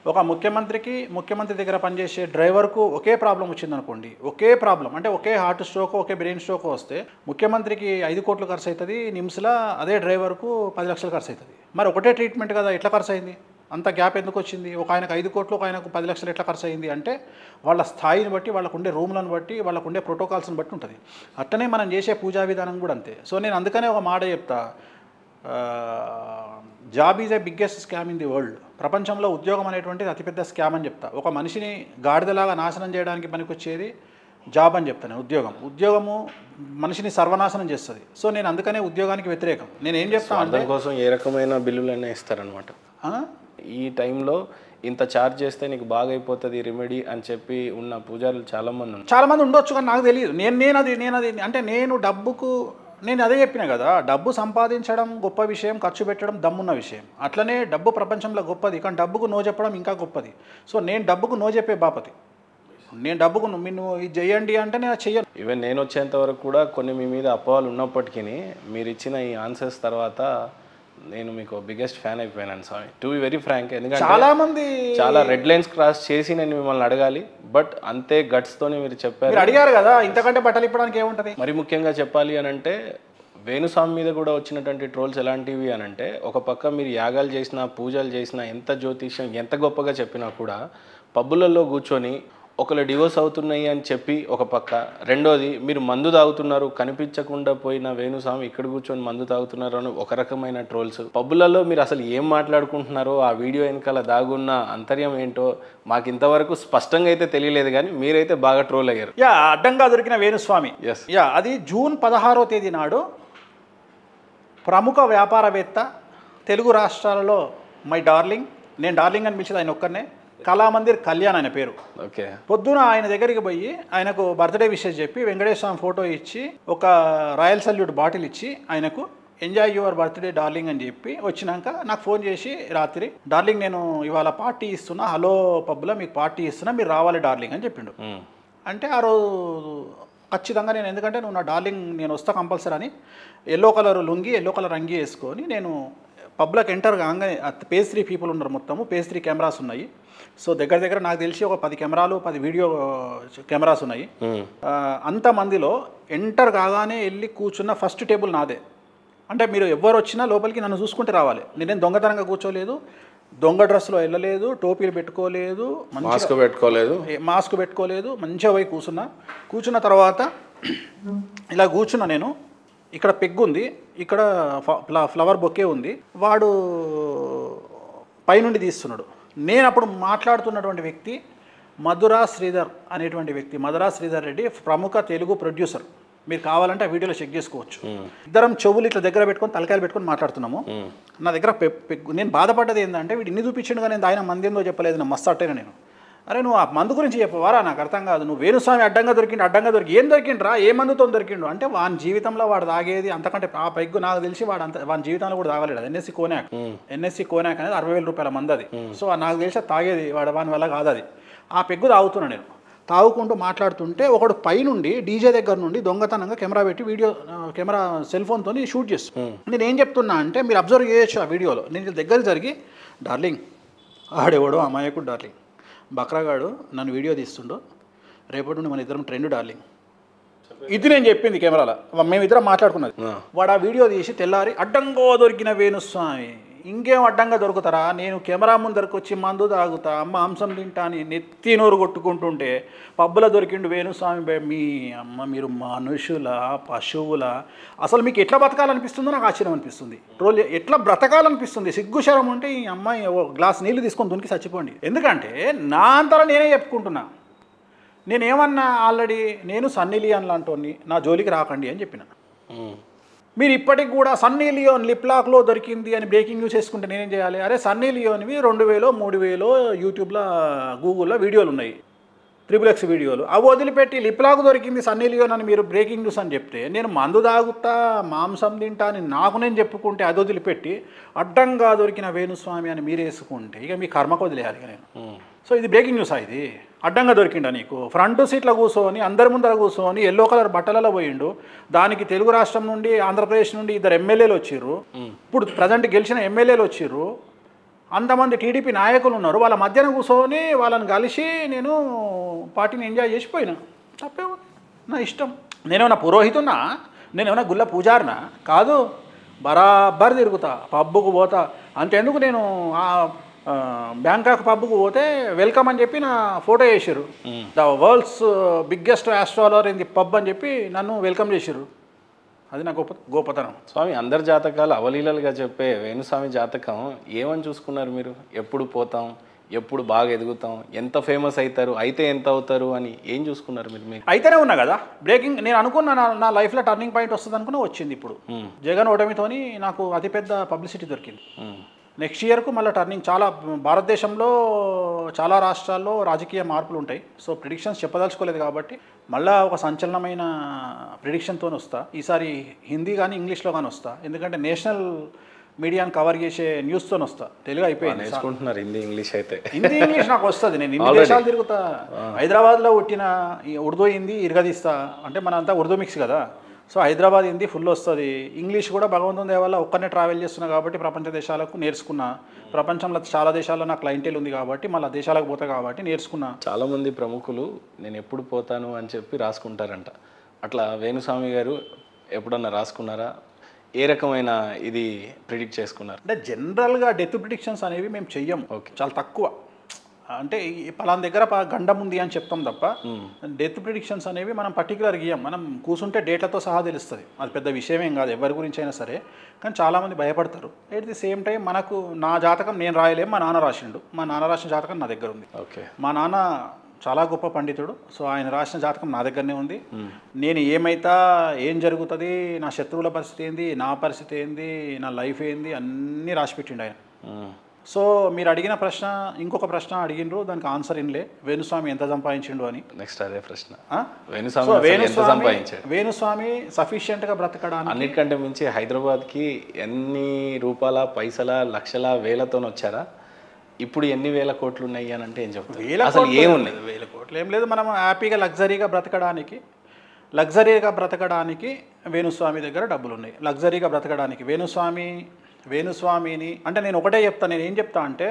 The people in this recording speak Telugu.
ఒక ముఖ్యమంత్రి దగ్గర పనిచేసే డ్రైవర్కు ఒకే ప్రాబ్లం వచ్చిందనుకోండి, ఒకే ప్రాబ్లం అంటే ఒకే హార్ట్ స్ట్రోక్, ఒకే బ్రెయిన్ స్ట్రోక్ వస్తే ముఖ్యమంత్రికి 5 కోట్లు ఖర్చు అవుతుంది, నిమ్స్లో అదే డ్రైవర్కు 10 లక్షలు ఖర్చు అవుతుంది. మరి ఒకటే ట్రీట్మెంట్ కదా, ఎట్లా ఖర్చు అయింది? అంత గ్యాప్ ఎందుకు వచ్చింది? ఒక ఆయనకు 5 కోట్లు, ఒక ఆయనకు 10 లక్షలు ఎట్లా ఖర్చు అయింది అంటే వాళ్ళ స్థాయిని బట్టి, వాళ్ళకు ఉండే రూమ్లను బట్టి, వాళ్ళకు ఉండే ప్రోటోకాల్స్ని బట్టి ఉంటుంది. అట్లనే మనం చేసే పూజా విధానం కూడా అంతే. సో నేను అందుకనే ఒక మాట చెప్తా, job is a biggest scam in the world. ప్రపంచంలో ఉద్యోగం అనేటువంటిది అతిపెద్ద స్కామ్ అని చెప్తా. ఒక మనిషిని గాడిదలాగా నాశనం చేయడానికి పనికొచ్చేది జాబ్ అని చెప్తాను. ఉద్యోగము మనిషిని సర్వనాశనం చేస్తుంది. సో నేను అందుకనే ఉద్యోగానికి వ్యతిరేకం. నేను ఏం చెప్తాను అంటే కోసం ఏ రకమైన బిల్లులైనా ఇస్తారనమాట. ఈ టైంలో ఇంత ఛార్జ్ చేస్తే నీకు బాగా అయిపోతుంది రెమెడీ అని చెప్పి ఉన్న పూజారులు చాలామంది ఉండొచ్చు, కానీ నాకు తెలియదు. నేను అంటే నేను అదే చెప్పిన కదా, డబ్బు సంపాదించడం గొప్ప విషయం, ఖర్చు పెట్టడం దమ్మున్న విషయం. అట్లనే డబ్బు ప్రపంచంలో గొప్పది, కానీ డబ్బుకు నో చెప్పడం ఇంకా గొప్పది. సో నేను డబ్బుకు నో చెప్పే బాపతి. నేను డబ్బుకు మీరు ఇది చేయండి అంటే నేను చెయ్యను. ఈవెన్ నేను వచ్చేంత వరకు కూడా కొన్ని మీ మీద అపోహలు ఉన్నప్పటికీ మీరు ఇచ్చిన ఈ ఆన్సర్స్ తర్వాత నేను మీకు బిగ్గెస్ట్ ఫ్యాన్ అయిపోయాను స్వామి, టు బి వెరీ ఫ్రాంక్. ఎందుకంటే చాలా రెడ్ లైన్స్ క్రాస్ చేసి నేను మిమ్మల్ని అడగాలి, బట్ అంతే గట్స్ తోనే మీరు చెప్పారు. అడిగారు కదా, ఇంతకంటే బట్టలు ఇప్పడానికి ఏముంటుంది. మరి ముఖ్యంగా చెప్పాలి అని అంటే వేణుస్వామి మీద కూడా వచ్చినటువంటి ట్రోల్స్ ఎలాంటివి అని అంటే, ఒక పక్క మీరు యాగాలు చేసినా, పూజలు చేసినా, ఎంత జ్యోతిష్యం ఎంత గొప్పగా చెప్పినా కూడా పబ్బులలో కూర్చొని ఒకళ్ళు డివోర్స్ అవుతున్నాయి అని చెప్పి ఒక పక్క, రెండోది మీరు మందు తాగుతున్నారు, కనిపించకుండా పోయిన వేణుస్వామి ఇక్కడ కూర్చొని మందు తాగుతున్నారు అని ఒక రకమైన ట్రోల్స్. పబ్బులలో మీరు అసలు ఏం మాట్లాడుకుంటున్నారో, ఆ వీడియో వెనకాల దాగున్న అంతర్యం ఏంటో మాకు ఇంతవరకు స్పష్టంగా అయితే తెలియలేదు, కానీ మీరైతే బాగా ట్రోల్ అయ్యారు. అడ్డంగా దొరికిన వేణుస్వామి. అది జూన్ 16వ తేదీ నాడు ప్రముఖ వ్యాపారవేత్త, తెలుగు రాష్ట్రాలలో మై డార్లింగ్, నేను డార్లింగ్ అని పిలిచేది ఆయన ఒక్కరినే, కళామందిర్ కళ్యాణ్ ఆయన పేరు. ఓకే. పొద్దున ఆయన దగ్గరికి పోయి ఆయనకు బర్త్డే విషెస్ చెప్పి వెంకటేశ్వర స్వామి ఫోటో ఇచ్చి ఒక రాయల్ సల్యూట్ బాటిల్ ఇచ్చి ఆయనకు ఎంజాయ్ యువర్ బర్త్డే డార్లింగ్ అని చెప్పి వచ్చినాక నాకు ఫోన్ చేసి రాత్రి, డార్లింగ్ నేను ఇవాళ పార్టీ ఇస్తున్నా, హలో పబ్లో మీకు పార్టీ ఇస్తున్నా, మీరు రావాలి డార్లింగ్ అని చెప్పిండు. అంటే ఆ రోజు ఖచ్చితంగా నేను, ఎందుకంటే నువ్వు నా డార్లింగ్, నేను వస్తా కంపల్సరీ అని yellow colour lungi, yellow colour అంగి వేసుకొని నేను పబ్లోకి ఎంటర్ కాగానే పేజ్ 3 పీపుల్ ఉన్నారు, మొత్తము పేజ్ 3 కెమెరాస్ ఉన్నాయి. సో దగ్గర నాకు తెలిసి ఒక 10 కెమెరాలు, 10 వీడియో కెమెరాస్ ఉన్నాయి. అంతమందిలో ఎంటర్ కాగానే వెళ్ళి కూర్చున్న ఫస్ట్ టేబుల్ నాదే. అంటే మీరు ఎవరు వచ్చినా లోపలికి నన్ను చూసుకుంటే రావాలి. నేనేం దొంగతనంగా కూర్చోలేదు, దొంగ డ్రెస్లో వెళ్ళలేదు, టోపీలు పెట్టుకోలేదు, మాస్క్ పెట్టుకోలేదు, మంచిగా పోయి కూర్చున్న తర్వాత ఇలా కూర్చున్నా నేను. ఇక్కడ పెగ్గు ఉంది, ఇక్కడ ఫ్లవర్ బొకే ఉంది, వాడు పైనుండి తీస్తున్నాడు. నేను అప్పుడు మాట్లాడుతున్నటువంటి వ్యక్తి మధురా శ్రీధర్ అనేటువంటి వ్యక్తి, మధురా శ్రీధర్ రెడ్డి, ప్రముఖ తెలుగు ప్రొడ్యూసర్. మీరు కావాలంటే ఆ వీడియోలో చెక్ చేసుకోవచ్చు. ఇద్దరం చెవులు ఇట్లా దగ్గర పెట్టుకొని తలకాయలు పెట్టుకొని మాట్లాడుతున్నాము. నా దగ్గర నేను బాధపడ్డది ఏంటంటే, వీడు ఇన్ని చూపించిండు కానీ ఆయన మంది ఏందో చెప్పలేదు. నా మస్తు అట్టైనా నేను, అరే నువ్వు ఆ మందు గురించి చెప్పవారా, నాకు అర్థం కాదు. నువ్వు వేణుస్వామి అడ్డంగా దొరికి ఏం దొరికిండ్రా, ఏ మందుతో దొరికిండు అంటే వాని జీవితంలో వాడు తాగేది అంతకంటే ఆ పెగ్గు నాకు తెలిసి వాని జీవితంలో కూడా తాగలేడు. ఎన్ఎస్సి కోనాక్ అనేది 60,000 రూపాయల మంది అది. సో నాకు తెలిసి తాగేది వాని వల్ల కాదు అది. ఆ పెగ్గు తాగుతున్నా నేను. తాగుకుంటూ మాట్లాడుతుంటే ఒకడు పైనుండి డీజే దగ్గర నుండి దొంగతనంగా కెమెరా పెట్టి కెమెరా సెల్ ఫోన్తో షూట్ చేస్తాను. నేను ఏం చెప్తున్నా అంటే, మీరు అబ్జర్వ్ చేయొచ్చు ఆ వీడియోలో. నేను దగ్గర జరిగి, డార్లింగ్ ఆడేవాడు అమాయకుడు డార్లింగ్, బక్రాగాడు నన్ను వీడియో తీస్తుండో, రేపటి నుండి మన ఇద్దరం ట్రెండ్ డార్లింగ్, ఇది నేను చెప్పింది కెమెరాలో. మేమిద్దరం మాట్లాడుకున్నది. వాడు ఆ వీడియో తీసి తెల్లారి అడ్డంగా దొరికిన వేణుస్వామి, ఇంకేం అడ్డంగా దొరుకుతారా, నేను కెమెరా ముందరికి వచ్చి మందు తాగుతా, మాంసం తింటా అని నెత్తి నోరు కొట్టుకుంటుంటే పబ్బులో దొరికిండు వేణుస్వామి. మీ అమ్మ, మీరు మనుషుల పశువుల, అసలు మీకు ఎట్లా బతకాలనిపిస్తుందో నాకు ఆశ్చర్యం అనిపిస్తుంది. ట్రోల్ ఎట్లా బ్రతకాలనిపిస్తుంది, సిగ్గుశరం ఉంటే ఈ అమ్మాయి గ్లాస్ నీళ్ళు తీసుకొని దునికి చచ్చిపోండి. ఎందుకంటే నా అంతలో నేనే చెప్పుకుంటున్నా. నేనేమన్నా ఆల్రెడీ, నేను సన్నీ లియోన్ లాంటి నా జోలికి రాకండి అని చెప్పిన. మీరు ఇప్పటికి కూడా సన్నీ లియోన్ లిప్లాక్లో దొరికింది అని బ్రేకింగ్ న్యూస్ చేసుకుంటే నేనేం చేయాలి? అరే సన్నీ లియోన్వి 2,000 3,000 యూట్యూబ్లో గూగుల్లో వీడియోలు ఉన్నాయి, XXX వీడియోలు. అవి వదిలిపెట్టి లిప్లాక్ దొరికింది సన్నీ లియోన్ అని మీరు బ్రేకింగ్ న్యూస్ అని చెప్తే, నేను మందు తాగుతా, మాంసం తింటా అని నాకు నేను చెప్పుకుంటే, అది వదిలిపెట్టి అడ్డంగా దొరికిన వేణుస్వామి అని మీరు వేసుకుంటే ఇక మీ కర్మకు వదిలేయాలి నేను. సో ఇది బ్రేకింగ్ న్యూస్. ఇది అడ్డంగా దొరికిండా నీకు? ఫ్రంట్ సీట్లో కూర్చొని అందరి ముందర కూర్చొని ఎల్లో కలర్ బట్టలలో పోయిండు. దానికి తెలుగు రాష్ట్రం నుండి, ఆంధ్రప్రదేశ్ నుండి 2 ఎమ్మెల్యేలు వచ్చిర్రు. ఇప్పుడు ప్రజెంట్ గెలిచిన ఎమ్మెల్యేలు వచ్చిర్రు. అంతమంది టీడీపీ నాయకులు ఉన్నారు, వాళ్ళ మధ్యన కూర్చొని వాళ్ళని కలిసి నేను పార్టీని ఎంజాయ్ చేసిపోయినా, తప్పే ఉంది, నా ఇష్టం. నేనేమన్నా పురోహితున్నా, నేనేమన్నా గుళ్ళ పూజారినా కాదు, బరాబర్ తిరుగుతా, పబ్బుకు పోతా. అంతెందుకు నేను బ్యాంకాక్ పబ్కు పోతే వెల్కమ్ అని చెప్పి నా ఫోటో వేసారు, the world's biggest astrologer in the pub అని చెప్పి నన్ను వెల్కమ్ చేసారు. అది నా గొప్పతనం. స్వామి, అందరి జాతకాలు అవలీలలుగా చెప్పే వేణుస్వామి జాతకం ఏమని చూసుకున్నారు మీరు? ఎప్పుడు పోతాం, ఎప్పుడు బాగా ఎదుగుతాం, ఎంత ఫేమస్ అవుతారు, అయితే ఎంత అవుతారు అని ఏం చూసుకున్నారు మీరు? అయితేనే ఉన్నా కదా, బ్రేకింగ్. నేను అనుకున్నా నా లైఫ్లో టర్నింగ్ పాయింట్ వస్తుంది అనుకున్నా, వచ్చింది. ఇప్పుడు జగన్ ఓటమితోని నాకు అతిపెద్ద పబ్లిసిటీ దొరికింది. నెక్స్ట్ ఇయర్కు మళ్ళీ టర్నింగ్. చాలా భారతదేశంలో చాలా రాష్ట్రాల్లో రాజకీయ మార్పులు ఉంటాయి. సో ప్రిడిక్షన్స్ చెప్పదలుచుకోలేదు కాబట్టి మళ్ళీ ఒక సంచలనమైన ప్రిడిక్షన్తో వస్తా. ఈసారి హిందీ కానీ ఇంగ్లీష్లో కానీ వస్తా, ఎందుకంటే నేషనల్ మీడియాని కవర్ చేసే న్యూస్తో వస్తా. తెలుగు అయిపోయింది, నేర్చుకుంటున్నారు హిందీ ఇంగ్లీష్. అయితే హిందీ ఇంగ్లీష్ నాకు వస్తుంది. నేను ఇన్ని దేశాలు తిరుగుతా. హైదరాబాద్లో పుట్టిన ఉర్దూ హిందీ ఇరగదీస్తా, అంటే మనంతా ఉర్దూ మిక్స్ కదా. సో హైదరాబాద్ హిందీ ఫుల్ వస్తుంది. ఇంగ్లీష్ కూడా భగవంతుని దయ వల్ల ఒక్కనే ట్రావెల్ చేస్తున్నా కాబట్టి ప్రపంచ దేశాలకు నేర్చుకున్నా. ప్రపంచంలో చాలా దేశాల్లో నా క్లయింటేల్ ఉంది కాబట్టి మళ్ళీ దేశాలకు పోతా కాబట్టి నేర్చుకున్నా. చాలామంది ప్రముఖులు నేను ఎప్పుడు పోతాను అని చెప్పి రాసుకుంటారంట. అట్లా వేణుస్వామి గారు ఎప్పుడన్నా రాసుకున్నారా? ఏ రకమైన ఇది ప్రిడిక్ట్ చేసుకున్నారు? అంటే జనరల్గా డెత్ ప్రిడిక్షన్స్ అనేవి మేము చెయ్యము. ఓకే, చాలా తక్కువ. అంటే పలానా దగ్గర గండం ఉంది అని చెప్తాం తప్ప డెత్ ప్రిడిక్షన్స్ అనేవి మనం పర్టికులర్గా ఇయ్యం. మనం కూర్చుంటే డేట్లతో సహా తెలుస్తుంది. అది పెద్ద విషయమేం కాదు ఎవరి గురించి అయినా సరే. కానీ చాలామంది భయపడతారు. ఎట్ ది సేమ్ టైం మనకు నా జాతకం నేను రాయలేము, మా నాన్న రాసిండు. మా నాన్న రాసిన జాతకం నా దగ్గర ఉంది. ఓకే, మా నాన్న చాలా గొప్ప పండితుడు. సో ఆయన రాసిన జాతకం నా దగ్గరనే ఉంది. నేను ఏమైతా, ఏం జరుగుతుంది, నా శత్రువుల పరిస్థితి ఏంది, నా పరిస్థితి ఏంది, నా లైఫ్ ఏంది, అన్నీ రాసిపెట్టిండు ఆయన. సో మీరు అడిగిన ప్రశ్న, ఇంకొక ప్రశ్న అడిగినరు, దానికి ఆన్సర్ ఇన్లే, వేణుస్వామి ఎంత సంపాదించిండు అని. నెక్స్ట్ అదే ప్రశ్న. వేణుస్వామి సఫిషియెంట్గా బ్రతకడానికి, అన్నిటికంటే మించి హైదరాబాద్కి ఎన్ని రూపాయల, పైసల, లక్షల, వేలతో వచ్చారా? ఇప్పుడు ఎన్ని వేల కోట్లు ఉన్నాయి అని అంటే ఏం చెప్తారు? అసలు ఏమున్నాయి? వేల కోట్లు ఏం లేదు. మనం హ్యాపీగా లగ్జరీగా బ్రతకడానికి వేణుస్వామి దగ్గర డబ్బులు ఉన్నాయి. లగ్జరీగా బ్రతకడానికి వేణుస్వామిని అంటే నేను ఒకటే చెప్తాను. నేను ఏం చెప్తా అంటే